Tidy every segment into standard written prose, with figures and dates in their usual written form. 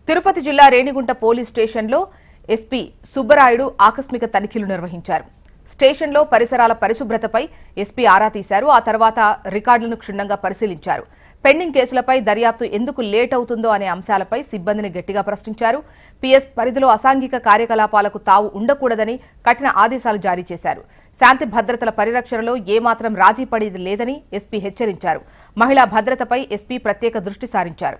తిరుపతి జిల్లా రేణిగుంట పోలీస్ స్టేషన్లో ఎస్పీ సుబ్బరాయుడు ఆకస్మిక తనిఖీలు నిర్వహించారు. స్టేషన్లో పరిసరాల పరిశుభ్రతపై ఎస్పీ ఆరా తీశారు. ఆ తర్వాత రికార్డులను క్షుణ్ణంగా పరిశీలించారు. పెండింగ్ కేసులపై దర్యాప్తు ఎందుకు లేట్ అవుతుందో అనే అంశాలపై సిబ్బందిని గట్టిగా ప్రశ్నించారు. పీఎస్ పరిధిలో అసాంఘిక కార్యకలాపాలకు తావు ఉండకూడదని కఠిన ఆదేశాలు జారీ చేశారు. శాంతి భద్రతల పరిరక్షణలో ఏమాత్రం రాజీ పడేది లేదని ఎస్పీ హెచ్చరించారు. మహిళా భద్రతపై ఎస్పీ ప్రత్యేక దృష్టి సారించారు.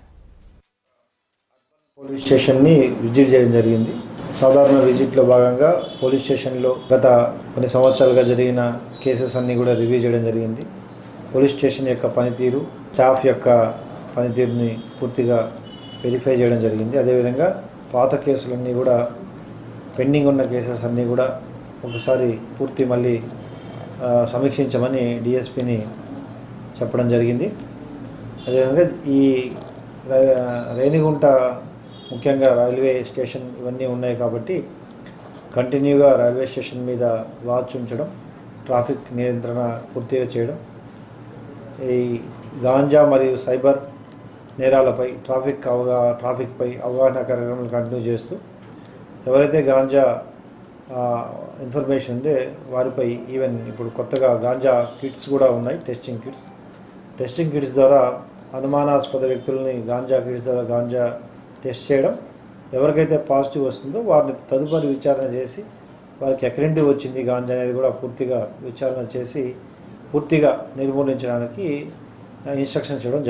పోలీస్ స్టేషన్ని విజిట్ చేయడం జరిగింది. సాధారణ విజిట్లో భాగంగా పోలీస్ స్టేషన్లో గత కొన్ని సంవత్సరాలుగా జరిగిన కేసెస్ అన్నీ కూడా రివ్యూ చేయడం జరిగింది. పోలీస్ స్టేషన్ యొక్క పనితీరు, స్టాఫ్ యొక్క పనితీరుని పూర్తిగా వెరిఫై చేయడం జరిగింది. అదేవిధంగా పాత కేసులన్నీ కూడా, పెండింగ్ ఉన్న కేసెస్ అన్నీ కూడా ఒకసారి పూర్తి మళ్ళీ సమీక్షించమని డిఎస్పీని చెప్పడం జరిగింది. అదేవిధంగా ఈ రేణిగుంట ముఖ్యంగా రైల్వే స్టేషన్ ఇవన్నీ ఉన్నాయి కాబట్టి కంటిన్యూగా రైల్వే స్టేషన్ మీద వాచ్ ఉంచడం, ట్రాఫిక్ నియంత్రణ పూర్తిగా చేయడం, ఈ గాంజా మరియు సైబర్ నేరాలపై ట్రాఫిక్పై అవగాహన కార్యక్రమాలు కంటిన్యూ చేస్తూ ఎవరైతే గాంజా ఇన్ఫర్మేషన్ ఉంటే వారిపై ఈవెన్ ఇప్పుడు కొత్తగా గాంజా కిట్స్ కూడా ఉన్నాయి, టెస్టింగ్ కిట్స్ ద్వారా అనుమానాస్పద వ్యక్తులని గాంజా కిట్స్ ద్వారా గాంజా టెస్ట్ చేయడం, ఎవరికైతే పాజిటివ్ వస్తుందో వారిని తదుపరి విచారణ చేసి వారికి ఎక్కడి నుండి వచ్చింది గాంజా అనేది కూడా పూర్తిగా విచారణ చేసి పూర్తిగా నిర్మూలించడానికి ఇన్స్ట్రక్షన్స్ ఇవ్వడం జరిగింది.